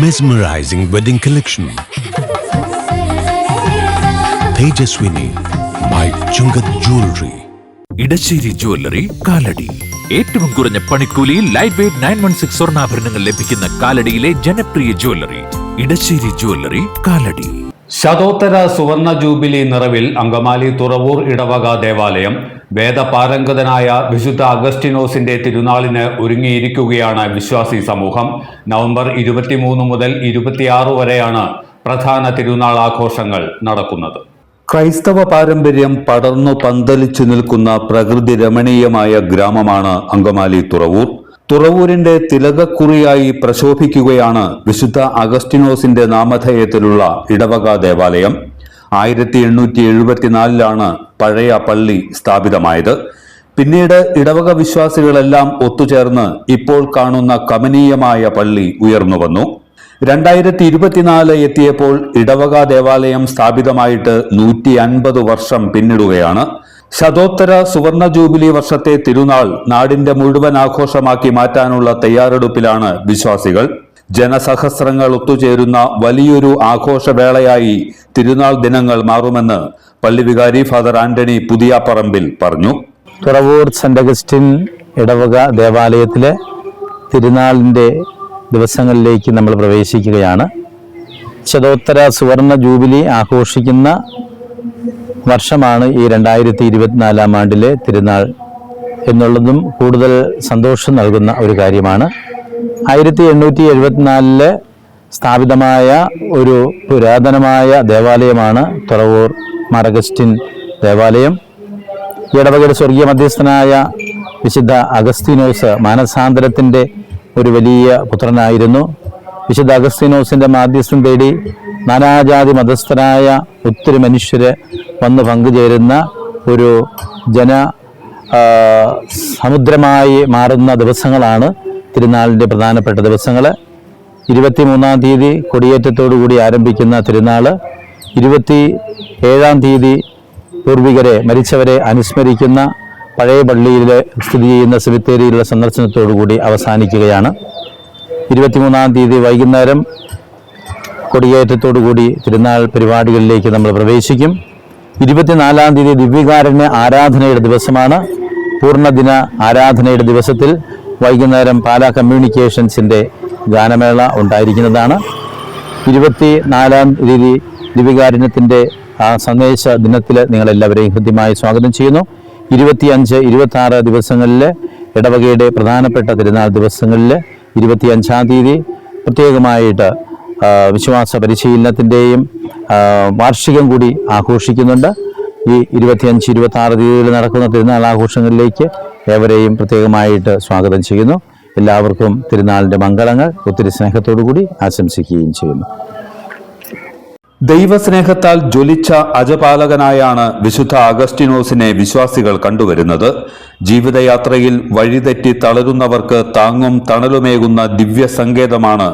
Mesmerizing wedding collection. Tejaswini by Chungat Jewelry. Edassery jewellery Kalady. ഏറ്റവും കുറഞ്ഞ പണിക്കൂലിയിൽ ലൈറ്റ് വെയ്റ്റ് 916 സ്വർണ്ണാഭരണങ്ങൾ ലഭിക്കുന്ന കാലടിയിലെ ജനപ്രിയ ജ്വല്ലറി ഇടശ്ശേരി ജ്വല്ലറി കാലടി. ശതോത്തര സുവർണ ജൂബിലി നിറവിൽ അങ്കമാലി തുറവൂർ ഇടവക ദേവാലയം. വേദപാരംഗതനായ വിശുദ്ധ അഗസ്റ്റിനോസിന്റെ തിരുനാളിന് ഒരുങ്ങിയിരിക്കുകയാണ് വിശ്വാസി സമൂഹം. നവംബർ 23 മുതൽ 26 വരെയാണ് പ്രധാന തിരുനാൾ ആഘോഷങ്ങൾ നടക്കുന്നത്. ക്രൈസ്തവ പാരമ്പര്യം പടർന്നു പന്തലിച്ചു നിൽക്കുന്ന പ്രകൃതി രമണീയമായ ഗ്രാമമാണ് അങ്കമാലി തുറവൂർ. തുറവൂരിന്റെ തിലകക്കുറിയായി പ്രശോഭിക്കുകയാണ് വിശുദ്ധ അഗസ്റ്റിനോസിന്റെ നാമധേയത്തിലുള്ള ഇടവക ദേവാലയം. 1874 പഴയ പള്ളി സ്ഥാപിതമായത്. പിന്നീട് ഇടവക വിശ്വാസികളെല്ലാം ഒത്തുചേർന്ന് ഇപ്പോൾ കാണുന്ന കമനീയമായ പള്ളി ഉയർന്നു വന്നു. 2024 എത്തിയപ്പോൾ ഇടവക ദേവാലയം സ്ഥാപിതമായിട്ട് 150 വർഷം പിന്നിടുകയാണ്. ശതോത്തര സുവർണ ജൂബിലി വർഷത്തെ തിരുനാൾ നാടിന്റെ മുഴുവൻ ആഘോഷമാക്കി മാറ്റാനുള്ള തയ്യാറെടുപ്പിലാണ് വിശ്വാസികൾ. ജനസഹസ്രങ്ങൾ ഒത്തുചേരുന്ന വലിയൊരു ആഘോഷവേളയായി തിരുനാൾ ദിനങ്ങൾ മാറുമെന്ന് പള്ളി വികാരി ഫാദർ ആന്റണി പുതിയാപ്പറമ്പിൽ പറഞ്ഞു. തുറവൂർ സെന്റ് അഗസ്റ്റിൻ ഇടവക ദേവാലയത്തിലെ തിരുനാളിൻ്റെ ദിവസങ്ങളിലേക്ക് നമ്മൾ പ്രവേശിക്കുകയാണ്. ശതോത്തര സുവർണ ജൂബിലി ആഘോഷിക്കുന്ന വർഷമാണ് ഈ 2024 ആണ്ടിലെ തിരുനാൾ എന്നുള്ളതും കൂടുതൽ സന്തോഷം നൽകുന്ന ഒരു കാര്യമാണ്. 1874 സ്ഥാപിതമായ ഒരു പുരാതനമായ ദേവാലയമാണ് തുറവൂർ മാർ അഗസ്റ്റിൻ ദേവാലയം. ഇടവകയുടെ സ്വർഗീയ മധ്യസ്ഥനായ വിശുദ്ധ അഗസ്തീനോസ് മാനസാന്തരത്തിൻ്റെ ഒരു വലിയ പുത്രനായിരുന്നു. വിശുദ്ധ അഗസ്തീനോസിൻ്റെ മാധ്യസ്ഥം തേടി നാനാജാതി മതസ്ഥരായ ഒത്തിരി മനുഷ്യരെ വന്ന് പങ്കുചേരുന്ന ഒരു സമുദ്രമായി മാറുന്ന ദിവസങ്ങളാണ് തിരുനാളിൻ്റെ പ്രധാനപ്പെട്ട ദിവസങ്ങൾ. 23-ാം തീയതി കൊടിയേറ്റത്തോടുകൂടി ആരംഭിക്കുന്ന തിരുനാൾ 27-ാം തീയതി പൂർവികരെ മരിച്ചവരെ അനുസ്മരിക്കുന്ന പഴയ പള്ളിയിൽ സ്ഥിതി ചെയ്യുന്ന സെമിത്തേരിയിലുള്ള സന്ദർശനത്തോടുകൂടി അവസാനിക്കുകയാണ്. 23-ാം തീയതി വൈകുന്നേരം കൊടിയേറ്റത്തോടുകൂടി തിരുനാൾ പരിപാടികളിലേക്ക് നമ്മൾ പ്രവേശിക്കും. 24-ാം തീയതി ദിവ്യകാരുണ്യ ആരാധനയുടെ ദിവസമാണ്. പൂർണ്ണദിന ആരാധനയുടെ ദിവസത്തിൽ വൈകുന്നേരം പാലാ കമ്മ്യൂണിക്കേഷൻസിൻ്റെ ഗാനമേള ഉണ്ടായിരിക്കുന്നതാണ്. 24-ാം തീയതി ദിവ്യകാരുണ്യത്തിൻ്റെ ആ സന്ദേശ ദിനത്തിൽ നിങ്ങളെല്ലാവരെയും ഹൃദ്യമായി സ്വാഗതം ചെയ്യുന്നു. 25, 26 ദിവസങ്ങളിൽ ഇടവകയുടെ പ്രധാനപ്പെട്ട തിരുനാൾ ദിവസങ്ങളിൽ 25-ാം തീയതി പ്രത്യേകമായിട്ട് വിശ്വാസ പരിശീലനത്തിൻ്റെയും വാർഷികം കൂടി ആഘോഷിക്കുന്നുണ്ട്. ഈ 25, 26 തീയതിയിൽ നടക്കുന്ന തിരുനാൾ ആഘോഷങ്ങളിലേക്ക് ഏവരെയും പ്രത്യേകമായിട്ട് സ്വാഗതം ചെയ്യുന്നു. എല്ലാവർക്കും തിരുനാളിൻ്റെ മംഗളങ്ങൾ ഒത്തിരി സ്നേഹത്തോടു കൂടി ആശംസിക്കുകയും ചെയ്യുന്നു. ദൈവസ്നേഹത്താൽ ജ്വലിച്ച അജപാലകനായാണ് വിശുദ്ധ അഗസ്റ്റിനോസിനെ വിശ്വാസികൾ കണ്ടുവരുന്നത്. ജീവിതയാത്രയിൽ വഴിതെറ്റി തളരുന്നവർക്ക് താങ്ങും തണലുമേകുന്ന ദിവ്യ സങ്കേതമാണ്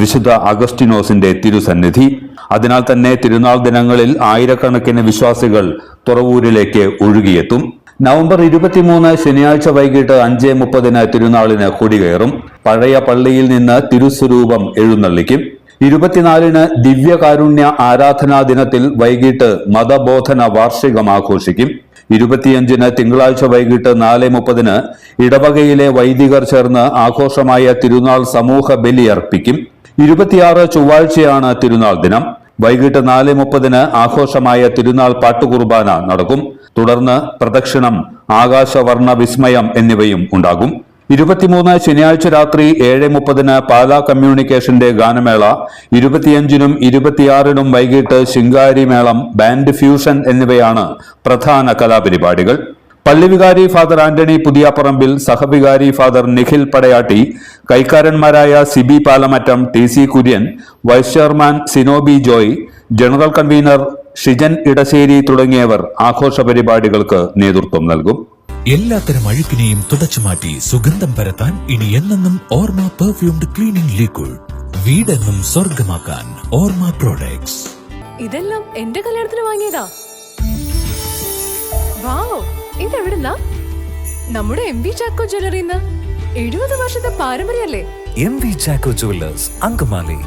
വിശുദ്ധ അഗസ്റ്റിനോസിന്റെ തിരുസന്നിധി. അതിനാൽ തന്നെ തിരുനാൾ ദിനങ്ങളിൽ ആയിരക്കണക്കിന് വിശ്വാസികൾ തുറവൂരിലേക്ക് ഒഴുകിയെത്തും. നവംബർ 23 ശനിയാഴ്ച വൈകിട്ട് 5:30 തിരുനാളിന് കൊടികയറും. പഴയ പള്ളിയിൽ നിന്ന് തിരുസ്വരൂപം എഴുന്നള്ളിക്കും. 24 ദിവ്യകാരുണ്യ ആരാധനാ ദിനത്തിൽ വൈകിട്ട് മതബോധന വാർഷികം ആഘോഷിക്കും. 25 തിങ്കളാഴ്ച വൈകിട്ട് 4:30 ഇടവകയിലെ വൈദികർ ചേർന്ന് ആഘോഷമായ തിരുനാൾ സമൂഹ ബലി അർപ്പിക്കും. 26 ചൊവ്വാഴ്ചയാണ് തിരുനാൾ ദിനം. വൈകിട്ട് 4:30 ആഘോഷമായ തിരുനാൾ പാട്ടുകുർബാന നടക്കും. തുടർന്ന് പ്രദക്ഷിണം, ആകാശവർണ്ണ വിസ്മയം എന്നിവയും ഉണ്ടാകും. 23 ശനിയാഴ്ച രാത്രി 7:30 പാലാ കമ്മ്യൂണിക്കേഷന്റെ ഗാനമേള. 25-നും 26-നും വൈകിട്ട് ശിങ്കാരി മേളം, ബാൻഡ് ഫ്യൂഷൻ എന്നിവയാണ് പ്രധാന കലാപരിപാടികൾ. പള്ളിവികാരി ഫാദർ ആന്റണി പുതിയാപ്പറമ്പിൽ, സഹവികാരി ഫാദർ നിഖിൽ പടയാട്ടി, കൈക്കാരന്മാരായ Siby Palamattam, TC Kurian, vice chairman Sinoby Joy, general convener Shijan Edassery തുടങ്ങിയവർ ആഘോഷ പരിപാടികൾക്ക് നേതൃത്വം നൽകും. എല്ലാത്തരം അഴുക്കിനെയും തുടച്ചുമാറ്റി സുഗന്ധം പരത്താൻ ഇനി എന്നെന്നും ഓർമ്മ പെർഫ്യൂംഡ് ക്ലീനിംഗ് ലിക്വിഡ്. വീടെന്നും സ്വർഗമാക്കാൻ ഓർമ്മ പ്രോഡക്ട്സ്. ഇതെല്ലാം എന്റെ കല്യാണത്തിന് വാങ്ങിയതാ. വാവ്, ഇതെവിടുന്നാ? നമ്മുടെ MV ചാക്കോ ജ്വല്ലറിന്ന്. 70 വർഷത്തെ പാരമ്പര്യല്ലേ? MV Chacko jewellers, Angamaly.